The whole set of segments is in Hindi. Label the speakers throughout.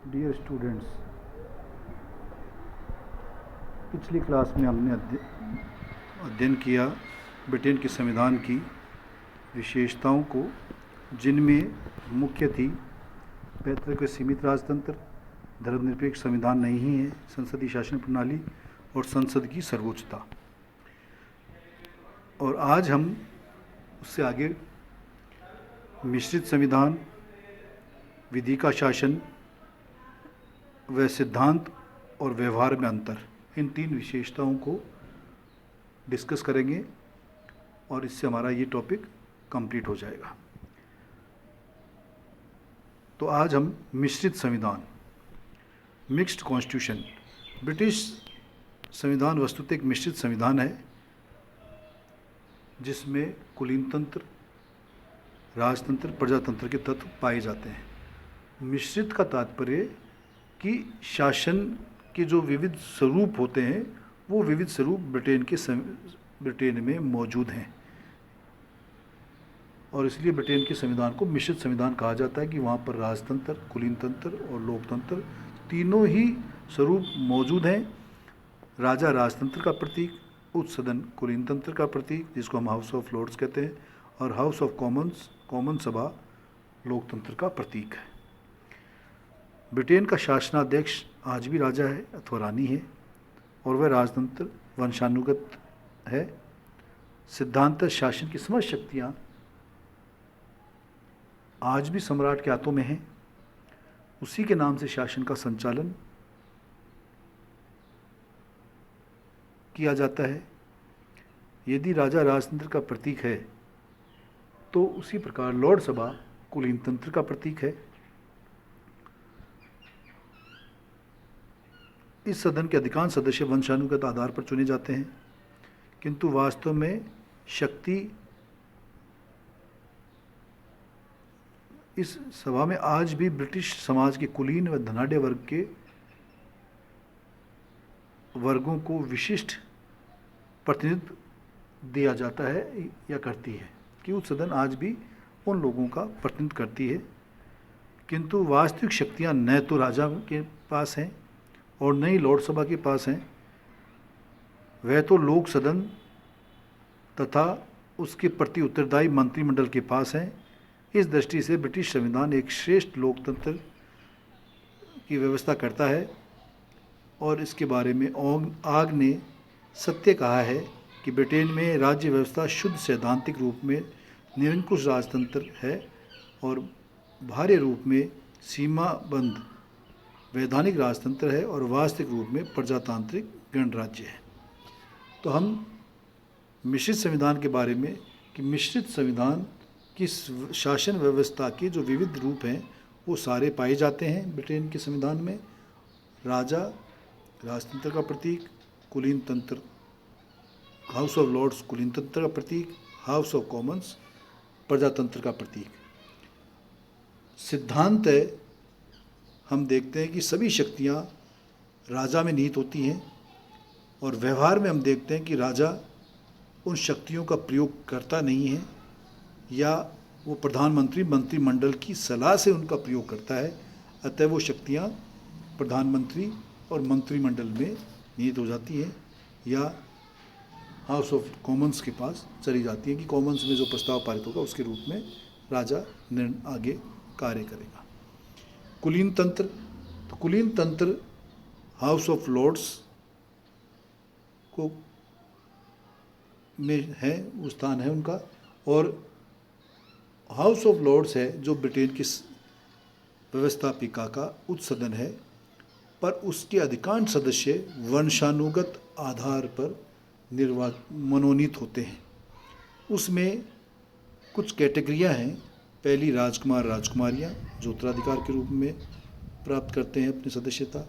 Speaker 1: डियर स्टूडेंट्स, पिछली क्लास में हमने अध्ययन किया ब्रिटेन के संविधान की विशेषताओं को, जिनमें मुख्य थी पैतृक व सीमित राजतंत्र, धर्मनिरपेक्ष संविधान नहीं है, संसदीय शासन प्रणाली और संसद की सर्वोच्चता। और आज हम उससे आगे मिश्रित संविधान, विधि का शासन व सिद्धांत और व्यवहार में अंतर, इन तीन विशेषताओं को डिस्कस करेंगे और इससे हमारा ये टॉपिक कंप्लीट हो जाएगा। तो आज हम मिश्रित संविधान, मिक्स्ड कॉन्स्टिट्यूशन। ब्रिटिश संविधान वस्तुतः एक मिश्रित संविधान है जिसमें कुलीन तंत्र, राजतंत्र, प्रजातंत्र के तत्व पाए जाते हैं। मिश्रित का तात्पर्य कि शासन के जो विविध स्वरूप होते हैं वो विविध स्वरूप ब्रिटेन में मौजूद हैं, और इसलिए ब्रिटेन के संविधान को मिश्रित संविधान कहा जाता है कि वहाँ पर राजतंत्र, कुलीन तंत्र और लोकतंत्र तीनों ही स्वरूप मौजूद हैं। राजा राजतंत्र का प्रतीक, उच्च सदन कुलीन तंत्र का प्रतीक जिसको हम हाउस ऑफ लॉर्ड्स कहते हैं, और हाउस ऑफ कॉमन्स, कॉमन सभा, लोकतंत्र का प्रतीक है। ब्रिटेन का शासनाध्यक्ष आज भी राजा है अथवा रानी है, और वह राजतंत्र वंशानुगत है। सिद्धांत शासन की समस्त शक्तियाँ आज भी सम्राट के हाथों में हैं। उसी के नाम से शासन का संचालन किया जाता है। यदि राजा राजतंत्र का प्रतीक है तो उसी प्रकार लॉर्ड सभा कुलीन तंत्र का प्रतीक है। इस सदन के अधिकांश सदस्य वंशानुगत आधार पर चुने जाते हैं, किंतु वास्तव में शक्ति इस सभा में आज भी ब्रिटिश समाज के कुलीन व धनाढ़ वर्ग के वर्गों को विशिष्ट प्रतिनिधित्व दिया जाता है या करती है, कि उच्च सदन आज भी उन लोगों का प्रतिनिधित्व करती है। किंतु वास्तविक शक्तियां न तो राजा के पास हैं और न ही लॉर्ड सभा के पास हैं, वह तो लोक सदन तथा उसके प्रति उत्तरदायी मंत्रिमंडल के पास हैं। इस दृष्टि से ब्रिटिश संविधान एक श्रेष्ठ लोकतंत्र की व्यवस्था करता है, और इसके बारे में आग ने सत्य कहा है कि ब्रिटेन में राज्य व्यवस्था शुद्ध सैद्धांतिक रूप में निरंकुश राजतंत्र है और बाह्य रूप में सीमाबद्ध वैधानिक राजतंत्र है और वास्तविक रूप में प्रजातांत्रिक गणराज्य है। तो हम मिश्रित संविधान के बारे में कि मिश्रित संविधान की शासन व्यवस्था के जो विविध रूप हैं वो सारे पाए जाते हैं ब्रिटेन के संविधान में। राजा राजतंत्र का प्रतीक, कुलीन तंत्र हाउस ऑफ लॉर्ड्स कुलीन तंत्र का प्रतीक, हाउस ऑफ कॉमन्स प्रजातंत्र का प्रतीक। सिद्धांत है, हम देखते हैं कि सभी शक्तियाँ राजा में निहित होती हैं, और व्यवहार में हम देखते हैं कि राजा उन शक्तियों का प्रयोग करता नहीं है, या वो प्रधानमंत्री मंत्रिमंडल की सलाह से उनका प्रयोग करता है। अतः वो शक्तियाँ प्रधानमंत्री और मंत्रिमंडल में निहित हो जाती हैं या हाउस ऑफ कॉमन्स के पास चली जाती हैं कि कॉमन्स में जो प्रस्ताव पारित होगा उसके रूप में राजा आगे कार्य करेगा। कुलीन तंत्र, तो कुलीन तंत्र हाउस ऑफ लॉर्ड्स को में है, वो स्थान है उनका, और हाउस ऑफ लॉर्ड्स है जो ब्रिटेन की व्यवस्थापिका का उच्च सदन है, पर उसके अधिकांश सदस्य वंशानुगत आधार पर मनोनीत होते हैं। उसमें कुछ कैटेगरियां हैं। पहली राजकुमार राजकुमारियां जो उत्तराधिकार के रूप में प्राप्त करते हैं अपनी सदस्यता।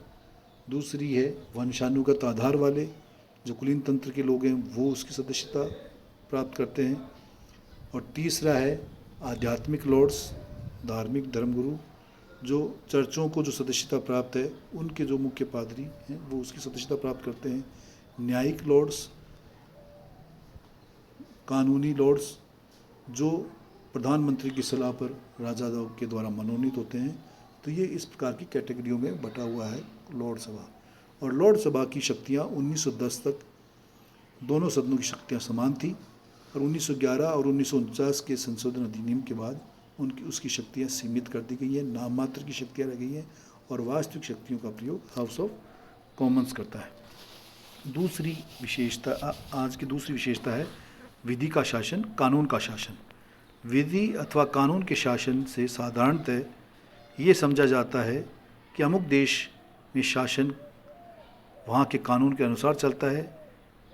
Speaker 1: दूसरी है वंशानुगत आधार वाले जो कुलीन तंत्र के लोग हैं वो उसकी सदस्यता प्राप्त करते हैं। और तीसरा है आध्यात्मिक लॉर्ड्स, धार्मिक धर्मगुरु, जो चर्चों को जो सदस्यता प्राप्त है उनके जो मुख्य पादरी हैं वो उसकी सदस्यता प्राप्त करते हैं। न्यायिक लॉर्ड्स, कानूनी लॉर्ड्स जो प्रधानमंत्री की सलाह पर राजा के द्वारा मनोनीत होते हैं। तो ये इस प्रकार की कैटेगरियों में बटा हुआ है लॉर्ड सभा। और लॉर्ड सभा की शक्तियाँ 1910 तक दोनों सदनों की शक्तियाँ समान थी, और 1911 और 1949 के संशोधन अधिनियम के बाद उसकी शक्तियाँ सीमित कर दी गई हैं, नाम मात्र की शक्तियाँ रह गई हैं, और वास्तविक शक्तियों का प्रयोग हाउस ऑफ कॉमन्स करता है। दूसरी विशेषता, आज की दूसरी विशेषता है विधि का शासन, कानून का शासन। विधि अथवा कानून के शासन से साधारणतः ये समझा जाता है कि अमुक देश में शासन वहाँ के कानून के अनुसार चलता है,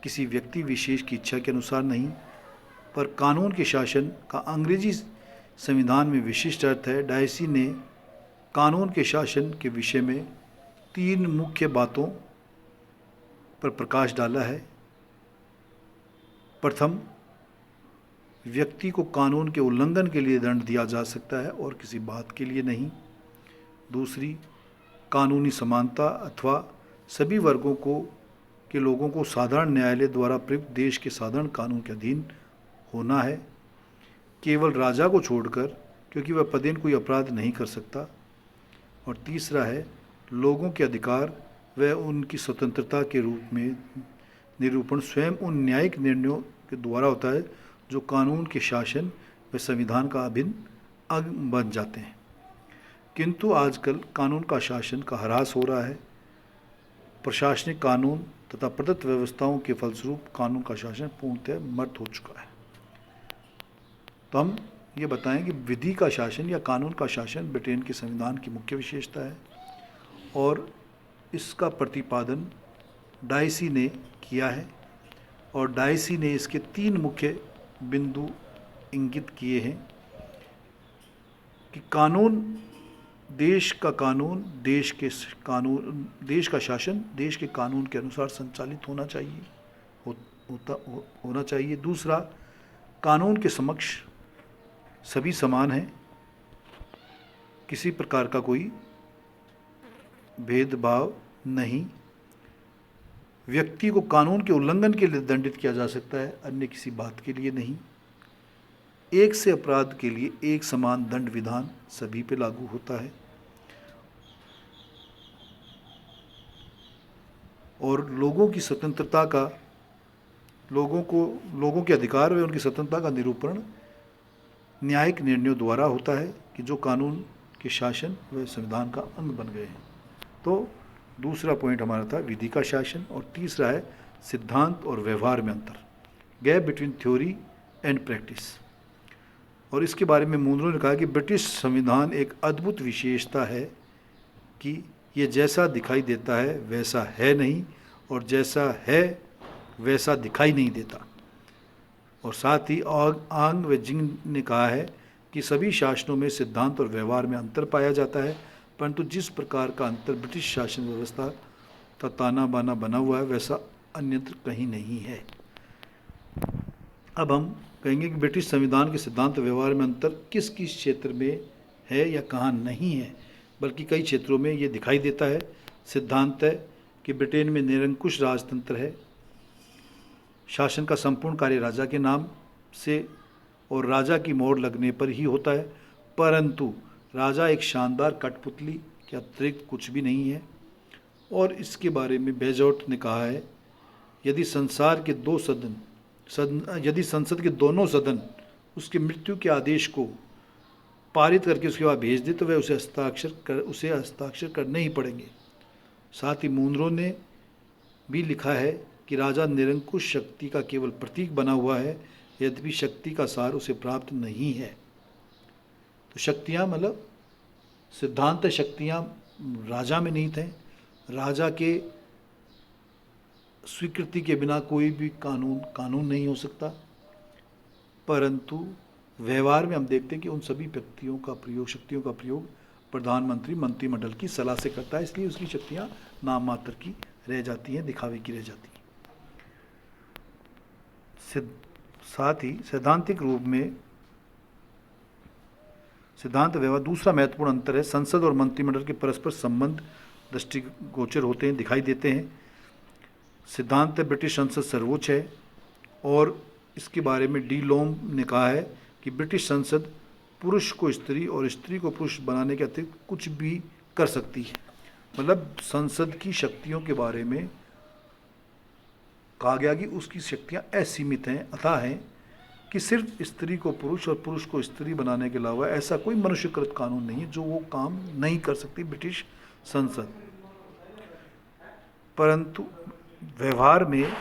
Speaker 1: किसी व्यक्ति विशेष की इच्छा के अनुसार नहीं। पर कानून के शासन का अंग्रेजी संविधान में विशिष्ट अर्थ है। डायसी ने कानून के शासन के विषय में 3 मुख्य बातों पर प्रकाश डाला है। प्रथम, व्यक्ति को कानून के उल्लंघन के लिए दंड दिया जा सकता है और किसी बात के लिए नहीं। दूसरी, कानूनी समानता अथवा सभी वर्गों के लोगों को साधारण न्यायालय द्वारा प्रयुक्त देश के साधारण कानून के अधीन होना है, केवल राजा को छोड़कर, क्योंकि वह पदेन कोई अपराध नहीं कर सकता। और तीसरा है, लोगों के अधिकार व उनकी स्वतंत्रता के रूप में निरूपण स्वयं उन न्यायिक निर्णयों के द्वारा होता है जो कानून के शासन व संविधान का अभिन्न अंग बन जाते हैं। किंतु आजकल कानून का शासन का ह्रास हो रहा है। प्रशासनिक कानून तथा प्रदत्त व्यवस्थाओं के फलस्वरूप कानून का शासन पूर्णतः मर्त हो चुका है। तो हम ये बताएं कि विधि का शासन या कानून का शासन ब्रिटेन के संविधान की मुख्य विशेषता है, और इसका प्रतिपादन डायसी ने किया है। और डायसी ने इसके 3 मुख्य बिंदु इंगित किए हैं कि कानून, देश का कानून, देश का शासन देश के कानून के अनुसार संचालित होना चाहिए, होना चाहिए। दूसरा, कानून के समक्ष सभी समान हैं, किसी प्रकार का कोई भेदभाव नहीं। व्यक्ति को कानून के उल्लंघन के लिए दंडित किया जा सकता है, अन्य किसी बात के लिए नहीं। एक से अपराध के लिए एक समान दंड विधान सभी पे लागू होता है, और लोगों की स्वतंत्रता का, लोगों के अधिकार व उनकी स्वतंत्रता का निरूपण न्यायिक निर्णयों द्वारा होता है कि जो कानून के शासन व संविधान का अंग बन गए हैं। तो दूसरा पॉइंट हमारा था विधि का शासन, और तीसरा है सिद्धांत और व्यवहार में अंतर, gap between theory and practice. और इसके बारे में मुनरो ने कहा कि ब्रिटिश संविधान एक अद्भुत विशेषता है कि ये जैसा दिखाई देता है वैसा है नहीं, और जैसा है वैसा दिखाई नहीं देता। और साथ ही आंग व जिंग ने कहा है कि सभी शासनों में सिद्धांत और व्यवहार में अंतर पाया जाता है, परंतु जिस प्रकार का अंतर ब्रिटिश शासन व्यवस्था का ताना बाना बना हुआ है वैसा अन्यत्र कहीं नहीं है। अब हम कहेंगे कि ब्रिटिश संविधान के सिद्धांत व्यवहार में अंतर किस किस क्षेत्र में है या कहाँ नहीं है, बल्कि कई क्षेत्रों में ये दिखाई देता है। सिद्धांत है कि ब्रिटेन में निरंकुश राजतंत्र है, शासन का संपूर्ण कार्य राजा के नाम से और राजा की मोहर लगने पर ही होता है, परंतु राजा एक शानदार कठपुतली के अतिरिक्त कुछ भी नहीं है। और इसके बारे में बेजोट ने कहा है, यदि संसद के दोनों सदन उसकी मृत्यु के आदेश को पारित करके उसके बाद भेज दे तो वह उसे हस्ताक्षर करने ही पड़ेंगे। साथ ही मुनरो ने भी लिखा है कि राजा निरंकुश शक्ति का केवल प्रतीक बना हुआ है, यद्यपि शक्ति का सार उसे प्राप्त नहीं है। तो शक्तियाँ मतलब सिद्धांत शक्तियाँ राजा में नहीं थे। राजा के स्वीकृति के बिना कोई भी कानून नहीं हो सकता, परंतु व्यवहार में हम देखते हैं कि उन सभी शक्तियों का प्रयोग प्रधानमंत्री मंत्रिमंडल की सलाह से करता है, इसलिए उसकी शक्तियाँ नाम मात्र की रह जाती हैं, दिखावे की रह जाती हैं। साथ ही सैद्धांतिक रूप में सिद्धांत व्यवहार दूसरा महत्वपूर्ण अंतर है, संसद और मंत्रिमंडल के परस्पर संबंध दृष्टिगोचर होते हैं, दिखाई देते हैं। सिद्धांत ब्रिटिश संसद सर्वोच्च है, और इसके बारे में डी लोम ने कहा है कि ब्रिटिश संसद पुरुष को स्त्री और स्त्री को पुरुष बनाने के अतिरिक्त कुछ भी कर सकती है। मतलब संसद की शक्तियों के बारे में कहा गया कि उसकी शक्तियां असीमित हैं, अथाह हैं, कि सिर्फ स्त्री को पुरुष और पुरुष को स्त्री बनाने के अलावा ऐसा कोई मनुष्यकृत कानून नहीं है जो वो काम नहीं कर सकती ब्रिटिश संसद। परंतु व्यवहार में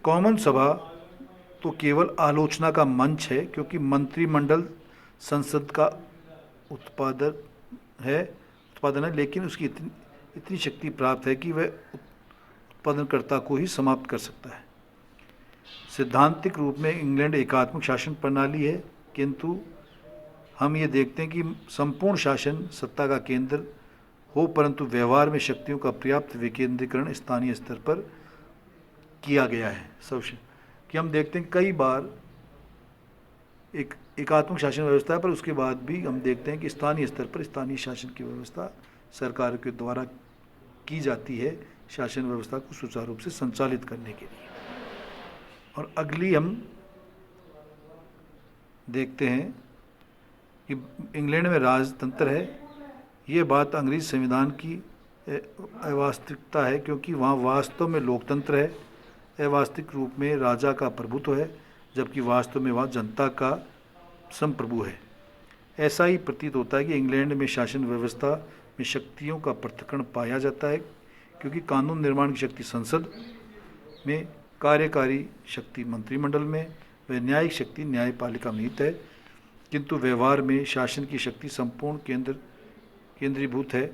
Speaker 1: कॉमन सभा तो केवल आलोचना का मंच है, क्योंकि मंत्रिमंडल संसद का उत्पादन है, लेकिन उसकी इतनी शक्ति प्राप्त है कि वह उत्पादनकर्ता को ही समाप्त कर सकता है। सैद्धांतिक रूप में इंग्लैंड एकात्मक शासन प्रणाली है, किंतु हम ये देखते हैं कि संपूर्ण शासन सत्ता का केंद्र हो, परंतु व्यवहार में शक्तियों का पर्याप्त विकेंद्रीकरण स्थानीय स्तर पर किया गया है। सबसे कि हम देखते हैं कई बार एक एकात्मक शासन व्यवस्था है, पर उसके बाद भी हम देखते हैं कि स्थानीय स्तर पर स्थानीय शासन की व्यवस्था सरकार के द्वारा की जाती है शासन व्यवस्था को सुचारू रूप से संचालित करने के लिए। और अगली हम देखते हैं कि इंग्लैंड में राजतंत्र है। ये बात अंग्रेज संविधान की अवास्तविकता है, क्योंकि वहाँ वास्तव में लोकतंत्र है, अवास्तविक रूप में राजा का प्रभुत्व है, जबकि वास्तव में वहाँ जनता का संप्रभु है। ऐसा ही प्रतीत होता है कि इंग्लैंड में शासन व्यवस्था में शक्तियों का पृथक्करण पाया जाता है, क्योंकि कानून निर्माण की शक्ति संसद में, कार्यकारी शक्ति मंत्रिमंडल में, व न्यायिक शक्ति न्यायपालिका में निहित है, किंतु व्यवहार में शासन की शक्ति संपूर्ण केंद्रीभूत है।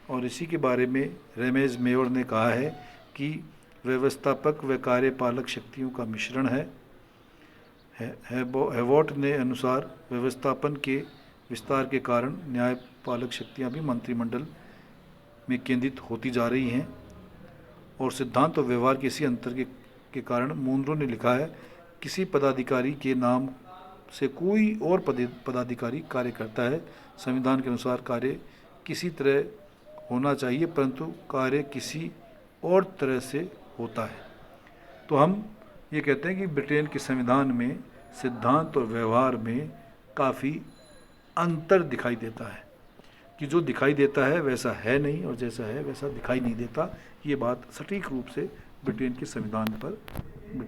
Speaker 1: और इसी के बारे में रेमेज मेयर ने कहा है कि व्यवस्थापक व कार्यपालक शक्तियों का मिश्रण है। हेवॉट ने अनुसार व्यवस्थापन के विस्तार के कारण न्यायपालक शक्तियां भी मंत्रिमंडल में केंद्रित होती जा रही हैं। और सिद्धांत और व्यवहार के इसी अंतर के कारण मुनरो ने लिखा है, किसी पदाधिकारी के नाम से कोई और पदाधिकारी कार्य करता है। संविधान के अनुसार कार्य किसी तरह होना चाहिए, परंतु कार्य किसी और तरह से होता है। तो हम ये कहते हैं कि ब्रिटेन के संविधान में सिद्धांत और व्यवहार में काफ़ी अंतर दिखाई देता है, कि जो दिखाई देता है वैसा है नहीं और जैसा है वैसा दिखाई नहीं देता। ये बात सटीक रूप से ब्रिटेन के संविधान पर